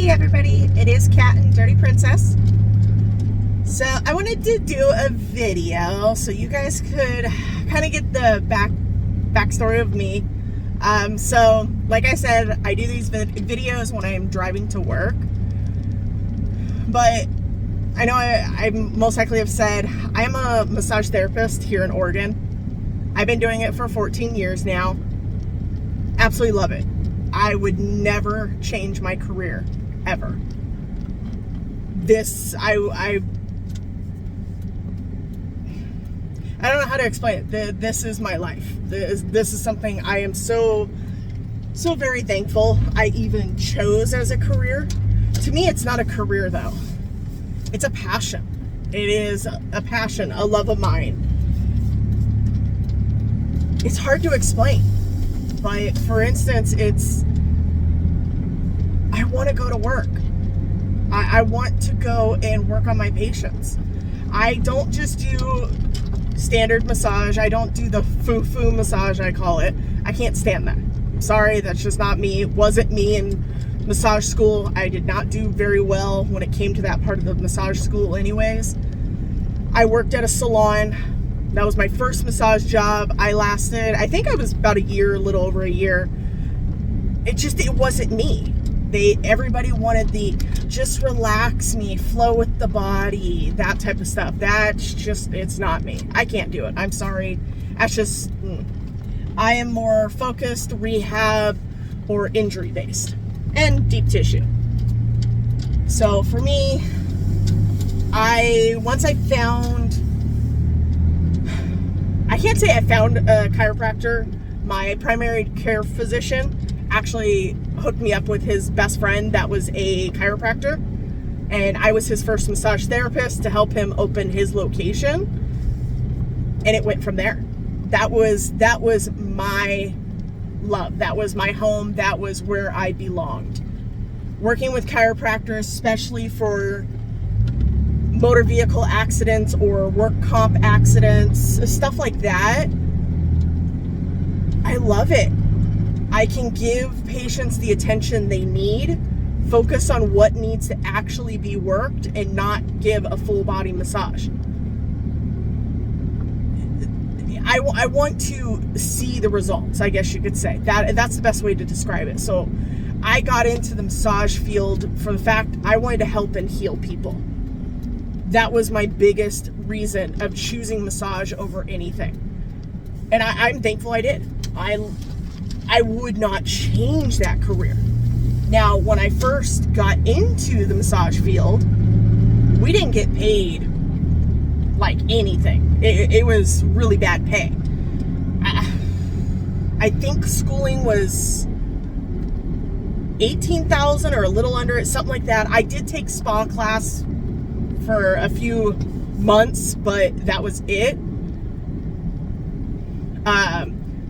Hey everybody, it is Katt and Dirty Princess. So I wanted to do a video so you guys could kind of get the backstory of me. So like I said, I do these videos when I am driving to work. But I know I most likely have said I am a massage therapist here in Oregon. I've been doing it for 14 years now. Absolutely love it. I would never change my career, ever. I don't know how to explain it. This is my life. This is something I am so very thankful I even chose as a career. To me, it's not a career though. It's a passion. It is a passion, a love of mine. It's hard to explain. But for instance, I want to go to work. I want to go and work on my patients. I don't just do standard massage. I don't do the foo-foo massage, I call it. I can't stand that. I'm sorry, that's just not me. It wasn't me in massage school. I did not do very well when it came to that part of the massage school anyways. I worked at a salon. That was my first massage job. I think I was about a little over a year. It wasn't me. Everybody wanted the just relax me, flow with the body, that type of stuff. It's not me. I can't do it. I'm sorry. I am more focused, rehab, or injury based, and deep tissue. So for me, I can't say I found a chiropractor. My primary care physician actually hooked me up with his best friend that was a chiropractor, and I was his first massage therapist to help him open his location, and it went from there. That was my love. That was my home. That was where I belonged. Working with chiropractors, especially for motor vehicle accidents or work comp accidents, stuff like that, I love it. I can give patients the attention they need, focus on what needs to actually be worked, and not give a full body massage. I want to see the results, I guess you could say. That's the best way to describe it. So I got into the massage field for the fact I wanted to help and heal people. That was my biggest reason of choosing massage over anything. And I'm thankful I did. I would not change that career. Now, when I first got into the massage field, we didn't get paid like anything. It was really bad pay. I think schooling was $18,000 or a little under it, something like that. I did take spa class for a few months, but that was it.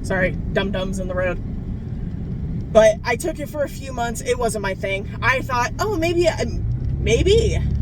Sorry, dum-dums in the road. But I took it for a few months. It wasn't my thing. I thought, oh, maybe,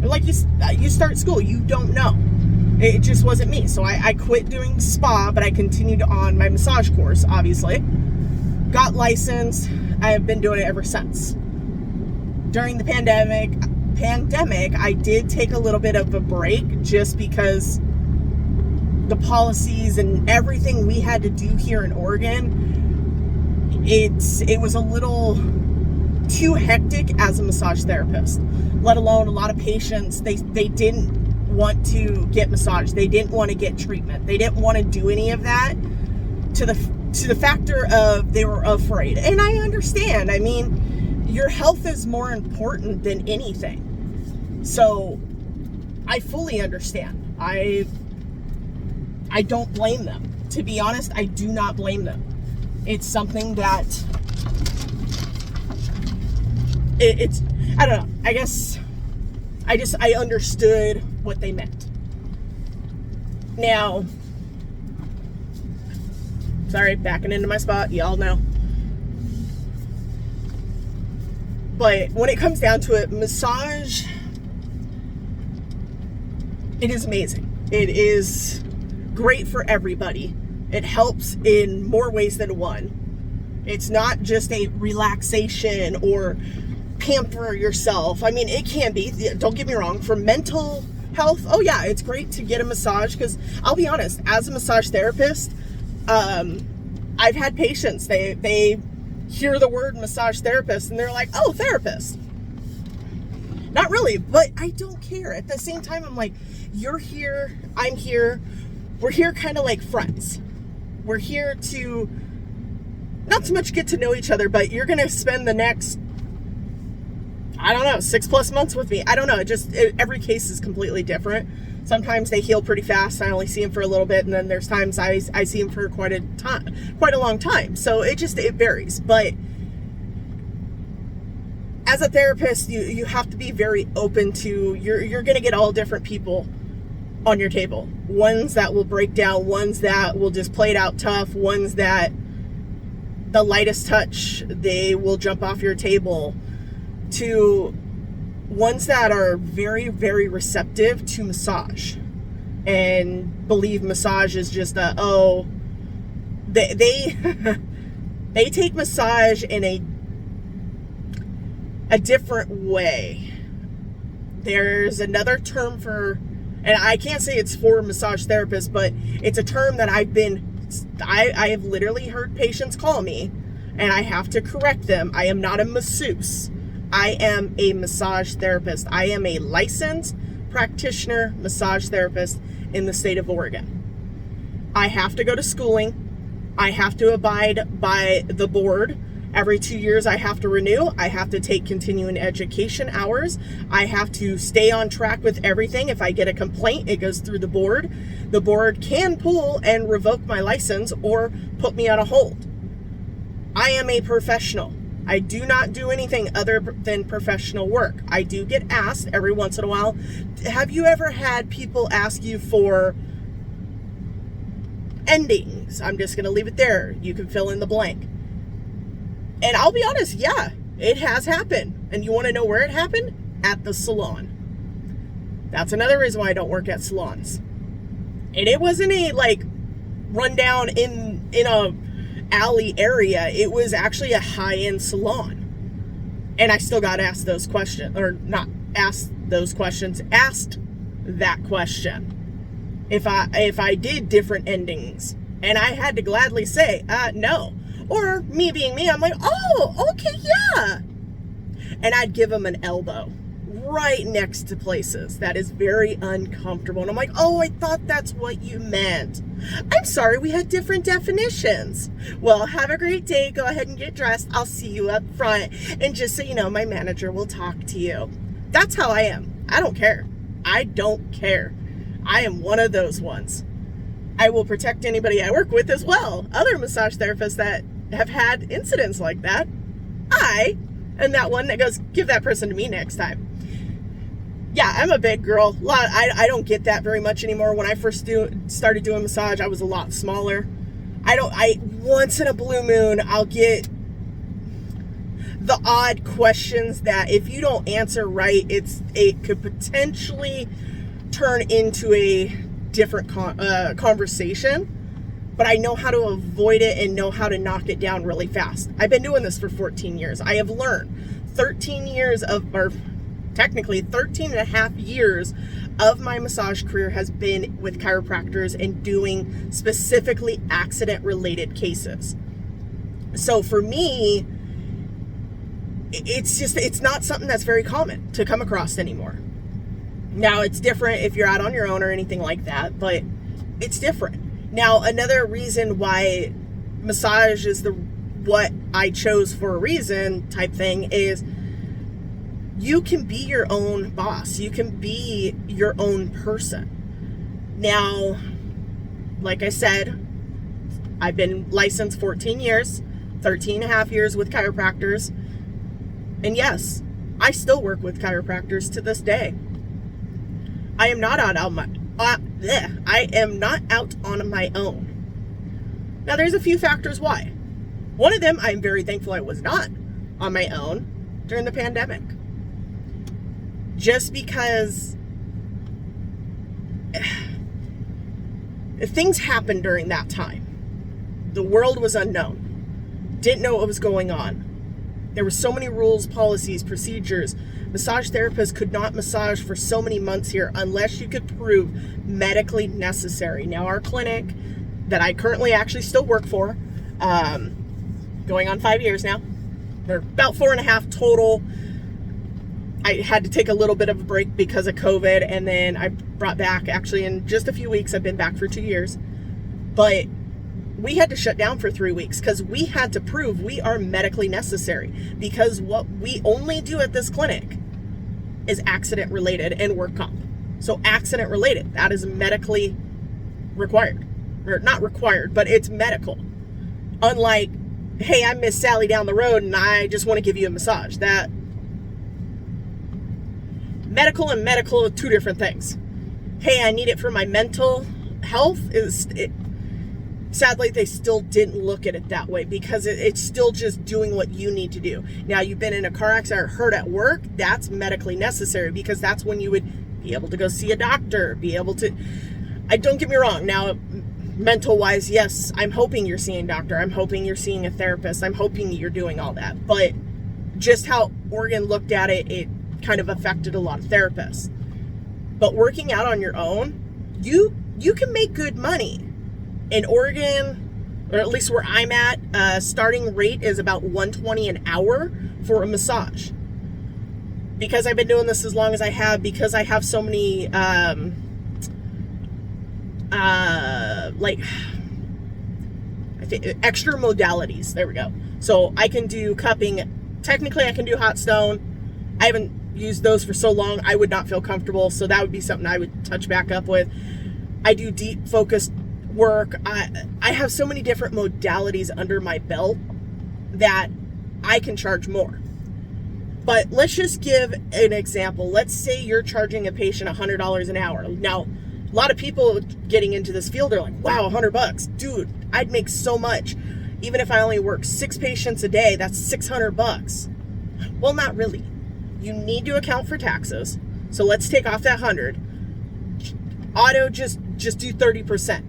like you start school, you don't know. It just wasn't me. So I quit doing spa, but I continued on my massage course, obviously. Got licensed. I have been doing it ever since. During the pandemic, I did take a little bit of a break just because the policies and everything we had to do here in Oregon, it was a little too hectic as a massage therapist, let alone a lot of patients, they didn't want to get massage. They didn't want to get treatment. They didn't want to do any of that to the factor of they were afraid. And I understand. I mean, your health is more important than anything. So I fully understand. I don't blame them. To be honest, I do not blame them. It's something that it's I don't know. I guess I understood what they meant. Now, sorry, backing into my spot, y'all know. But when it comes down to it, massage, it is amazing. It is great for everybody. It helps in more ways than one. It's not just a relaxation or pamper yourself. I mean, it can be, don't get me wrong, for mental health, oh yeah, it's great to get a massage, because I'll be honest, as a massage therapist, I've had patients, they hear the word massage therapist and they're like, oh, therapist. Not really, but I don't care. At the same time, I'm like, you're here, I'm here, we're here kind of like friends. We're here to not so much get to know each other, but you're going to spend the next, I don't know, 6+ months with me. I don't know. Every case is completely different. Sometimes they heal pretty fast. I only see them for a little bit. And then there's times I see them for quite a long time. So it varies. But as a therapist, you have to be very open to, you're going to get all different people on your table. Ones that will break down, ones that will just play it out tough, ones that the lightest touch, they will jump off your table, to ones that are very, very receptive to massage and believe massage is just they they take massage in a different way. There's another term for, and I can't say it's for massage therapists, but it's a term that I have literally heard patients call me, and I have to correct them. I am not a masseuse. I am a massage therapist. I am a licensed practitioner massage therapist in the state of Oregon. I have to go to schooling. I have to abide by the board. Every 2 years, I have to renew. I have to take continuing education hours. I have to stay on track with everything. If I get a complaint, it goes through the board. The board can pull and revoke my license or put me on a hold. I am a professional. I do not do anything other than professional work. I do get asked every once in a while, have you ever had people ask you for endings? I'm just going to leave it there. You can fill in the blank. And I'll be honest, yeah, it has happened. And you want to know where it happened? At the salon. That's another reason why I don't work at salons. And it wasn't a rundown in a alley area. It was actually a high-end salon. And I still got asked those questions, or not asked those questions, asked that question. If I did different endings. And I had to gladly say, no. Or me being me, I'm like, oh, okay, yeah. And I'd give them an elbow right next to places that is very uncomfortable. And I'm like, oh, I thought that's what you meant. I'm sorry, we had different definitions. Well, have a great day. Go ahead and get dressed. I'll see you up front. And just so you know, my manager will talk to you. That's how I am. I don't care. I don't care. I am one of those ones. I will protect anybody I work with as well. Other massage therapists that have had incidents like that, I am that one that goes, give that person to me next time. Yeah, I'm a big girl. I don't get that very much anymore. When I first started doing massage, I was a lot smaller. Once in a blue moon, I'll get the odd questions that if you don't answer right, it could potentially turn into a different conversation. But I know how to avoid it and know how to knock it down really fast. I've been doing this for 14 years. I have learned 13 and a half years of my massage career has been with chiropractors and doing specifically accident-related cases. So for me, it's not something that's very common to come across anymore. Now, it's different if you're out on your own or anything like that, but it's different. Now, another reason why massage is what I chose for a reason type thing is you can be your own boss. You can be your own person. Now, like I said, I've been licensed 14 years, 13 and a half years with chiropractors. And yes, I still work with chiropractors to this day. I am not out on my own. Now, there's a few factors why. One of them, I'm very thankful I was not on my own during the pandemic. Just because things happened during that time. The world was unknown. Didn't know what was going on. There were so many rules, policies, procedures. Massage therapists could not massage for so many months here unless you could prove medically necessary. Now, our clinic that I currently actually still work for, going on 5 years now, or about 4.5 total. I had to take a little bit of a break because of COVID, and then I brought back, actually in just a few weeks. I've been back for 2 years. But we had to shut down for 3 weeks because we had to prove we are medically necessary, because what we only do at this clinic is accident related and work comp. So accident related, that is medically required, or not required, but it's medical. Unlike, hey, I miss Sally down the road and I just want to give you a massage. That medical and medical are two different things. Hey, I need it for my mental health. Sadly, they still didn't look at it that way, because it's still just doing what you need to do. Now, you've been in a car accident or hurt at work, that's medically necessary, because that's when you would be able to go see a doctor, be able to, don't get me wrong. Now, mental wise, yes, I'm hoping you're seeing a doctor. I'm hoping you're seeing a therapist. I'm hoping you're doing all that. But just how Oregon looked at it, it kind of affected a lot of therapists. But working out on your own, you can make good money. In Oregon, or at least where I'm at, starting rate is about $120 an hour for a massage. Because I've been doing this as long as I have, because I have so many, like, I think extra modalities. There we go. So I can do cupping. Technically, I can do hot stone. I haven't used those for so long, I would not feel comfortable. So that would be something I would touch back up with. I do deep focused work. I have so many different modalities under my belt that I can charge more. But let's just give an example. Let's say you're charging a patient $100 an hour. Now, a lot of people getting into this field are like, wow, $100. Dude, I'd make so much. Even if I only work 6 patients a day, that's $600. Well, not really. You need to account for taxes. So let's take off that 100. Auto, just do 30%.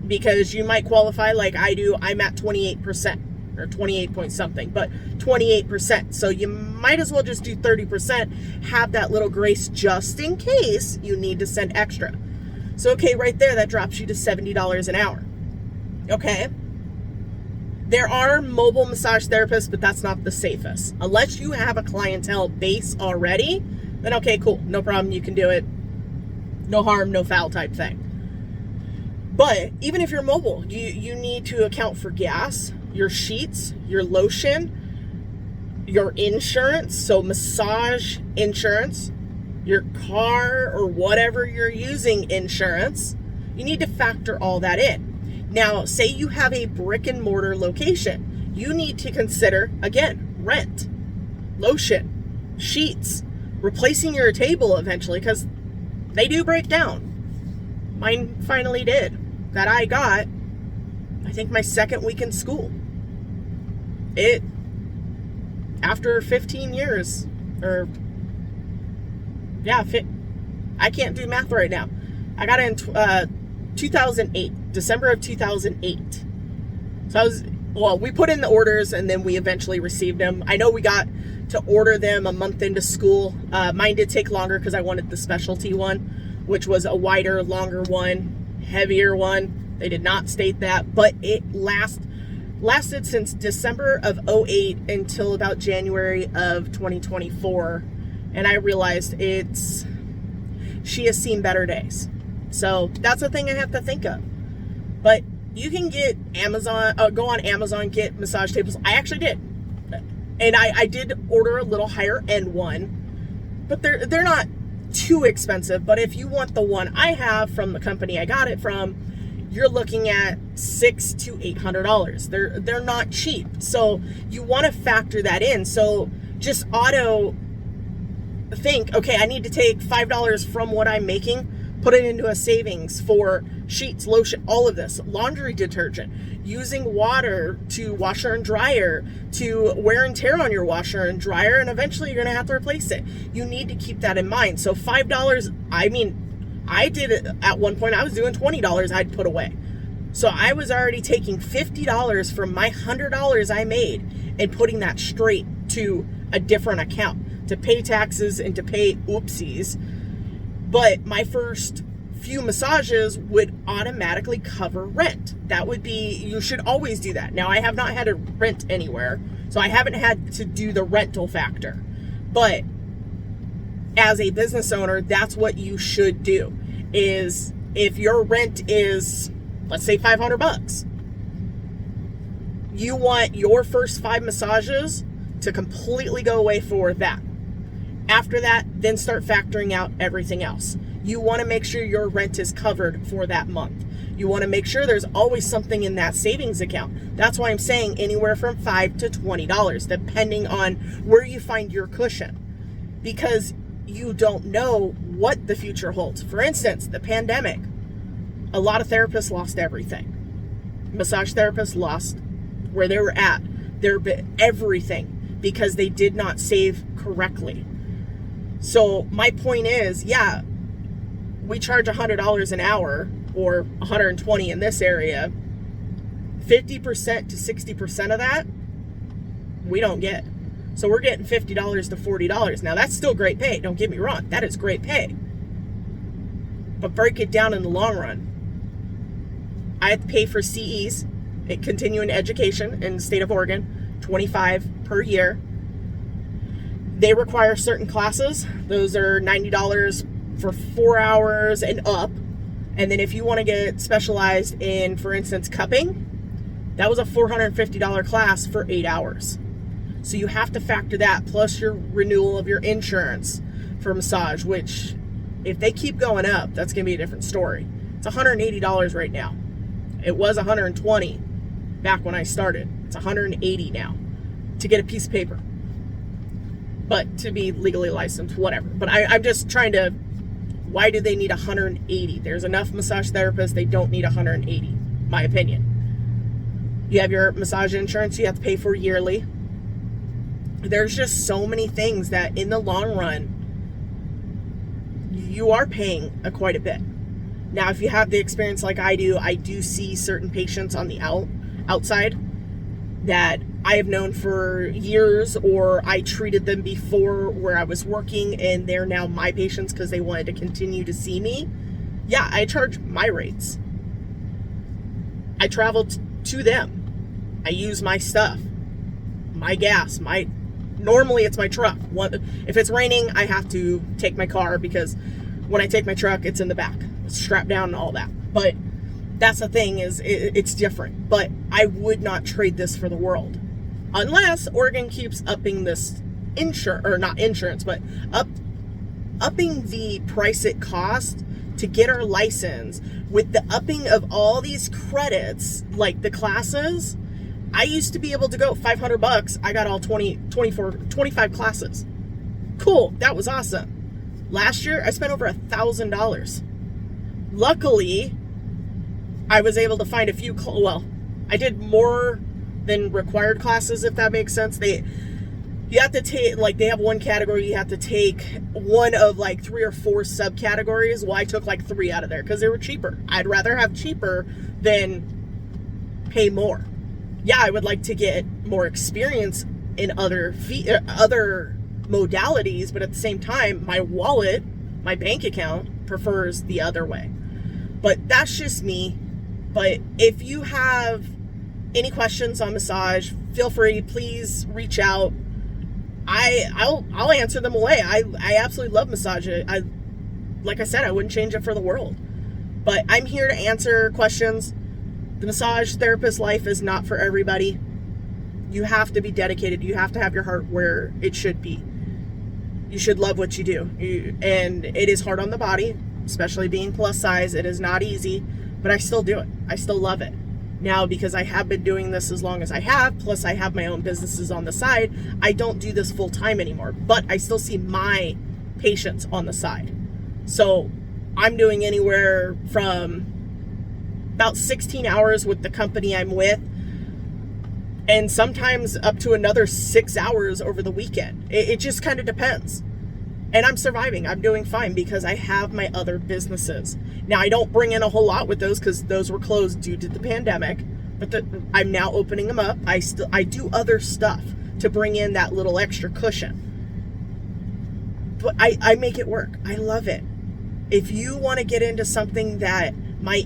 Because you might qualify like I do. I'm at 28% or 28 point something, but 28%. So you might as well just do 30%, have that little grace just in case you need to send extra. So, okay, right there, that drops you to $70 an hour. Okay. There are mobile massage therapists, but that's not the safest. Unless you have a clientele base already, then okay, cool. No problem. You can do it. No harm, no foul type thing. But even if you're mobile, you need to account for gas, your sheets, your lotion, your insurance, so massage insurance, your car or whatever you're using insurance. You need to factor all that in. Now, say you have a brick and mortar location. You need to consider, again, rent, lotion, sheets, replacing your table eventually, because they do break down. Mine finally did. That I got, I think, my second week in school. After 15 years, or, yeah, I can't do math right now. I got it in 2008, December of 2008. So we put in the orders and then we eventually received them. I know we got to order them a month into school. Mine did take longer because I wanted the specialty one, which was a wider, longer one. Heavier one. They did not state that, but it lasted since December of 2008 until about January of 2024, and I realized she has seen better days. So that's a thing I have to think of. But you can get go on Amazon, get massage tables. I actually did, and I did order a little higher end one, but they're not too expensive. But if you want the one I have from the company I got it from, you're looking at $600 to $800. They're not cheap. So you want to factor that in. So just auto think, okay, I need to take $5 from what I'm making, put it into a savings for sheets, lotion, all of this, laundry detergent, using water to washer and dryer, to wear and tear on your washer and dryer, and eventually you're going to have to replace it. You need to keep that in mind. So $5, I mean, I did it at one point. I was doing $20 I'd put away. So I was already taking $50 from my $100 I made and putting that straight to a different account to pay taxes and to pay oopsies. But my first few massages would automatically cover rent. That would be, you should always do that. Now, I have not had to rent anywhere, so I haven't had to do the rental factor. But as a business owner, that's what you should do. Is if your rent is, let's say, $500, you want your first 5 massages to completely go away for that. After that, then start factoring out everything else. You want to make sure your rent is covered for that month. You want to make sure there's always something in that savings account. That's why I'm saying anywhere from $5 to $20, depending on where you find your cushion. Because you don't know what the future holds. For instance, the pandemic. A lot of therapists lost everything. Massage therapists lost where they were at. Everything, because they did not save correctly. So my point is, yeah, we charge $100 an hour, or $120 in this area. 50% to 60% of that, we don't get. So we're getting $50 to $40. Now that's still great pay. Don't get me wrong. That is great pay. But break it down in the long run. I have to pay for CEs, continuing education in the state of Oregon, $25 per year. They require certain classes. Those are $90 for 4 hours and up. And then if you want to get specialized in, for instance, cupping, that was a $450 class for 8 hours. So you have to factor that, plus your renewal of your insurance for massage, which if they keep going up, that's going to be a different story. It's $180 right now. It was $120 back when I started. It's $180 now to get a piece of paper. But to be legally licensed, whatever. But I'm just trying to, why do they need $180? There's enough massage therapists, they don't need $180, my opinion. You have your massage insurance you have to pay for yearly. There's just so many things that in the long run, you are paying quite a bit. Now, if you have the experience like I do see certain patients on the outside that I have known for years, or I treated them before where I was working and they're now my patients because they wanted to continue to see me. Yeah, I charge my rates. I travel to them. I use my stuff, my gas, normally it's my truck. If it's raining, I have to take my car because when I take my truck, it's in the back. It's strapped down and all that. But that's the thing, is it's different. But I would not trade this for the world. Unless Oregon keeps upping this upping the price it costs to get our license with the upping of all these credits, like the classes. I used to be able to go $500. I got all 25 classes. Cool. That was awesome. Last year, I spent over $1,000. Luckily, I was able to find a few, I did more than required classes, if that makes sense. You have to take, they have one category, you have to take one of 3 or 4 subcategories. Well, I took 3 out of there because they were cheaper. I'd rather have cheaper than pay more. Yeah, I would like to get more experience in other modalities, but at the same time, my wallet, my bank account prefers the other way. But that's just me. But if you have any questions on massage, feel free, please reach out. I'll answer them away. I absolutely love massage. Like I said, I wouldn't change it for the world. But I'm here to answer questions. The massage therapist life is not for everybody. You have to be dedicated. You have to have your heart where it should be. You should love what you do. And it is hard on the body, especially being plus size. It is not easy, but I still do it. I still love it. Now, because I have been doing this as long as I have, plus I have my own businesses on the side, I don't do this full time anymore, but I still see my patients on the side. So I'm doing anywhere from about 16 hours with the company I'm with, and sometimes up to another 6 hours over the weekend. It just kind of depends. And I'm surviving. I'm doing fine because I have my other businesses. Now, I don't bring in a whole lot with those because those were closed due to the pandemic, but I'm now opening them up. I do other stuff. to bring in that little extra cushion. But I make it work. I love it. If you want to get into something that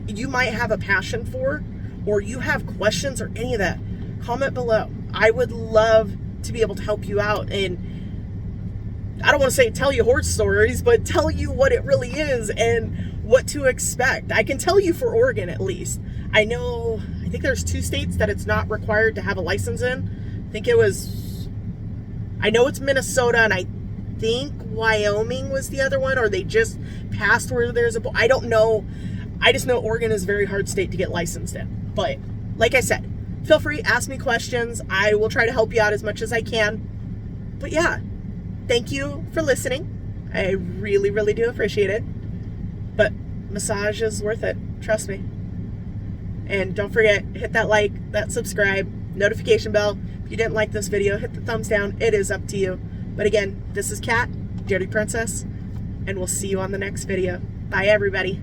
you might have a passion for, or you have questions or any of that, comment below. I would love to be able to help you out, and I don't want to say tell you horror stories, but tell you what it really is and what to expect. I can tell you for Oregon at least. I think there's 2 states that it's not required to have a license in. I know it's Minnesota, and I think Wyoming was the other one, or they just passed where there's I don't know. I just know Oregon is a very hard state to get licensed in. But like I said, feel free, ask me questions. I will try to help you out as much as I can. But yeah, thank you for listening. I really, really do appreciate it. But massage is worth it. Trust me. And don't forget, hit that like, that subscribe, notification bell. If you didn't like this video, hit the thumbs down. It is up to you. But again, this is Katt, Dirty Princess, and we'll see you on the next video. Bye, everybody.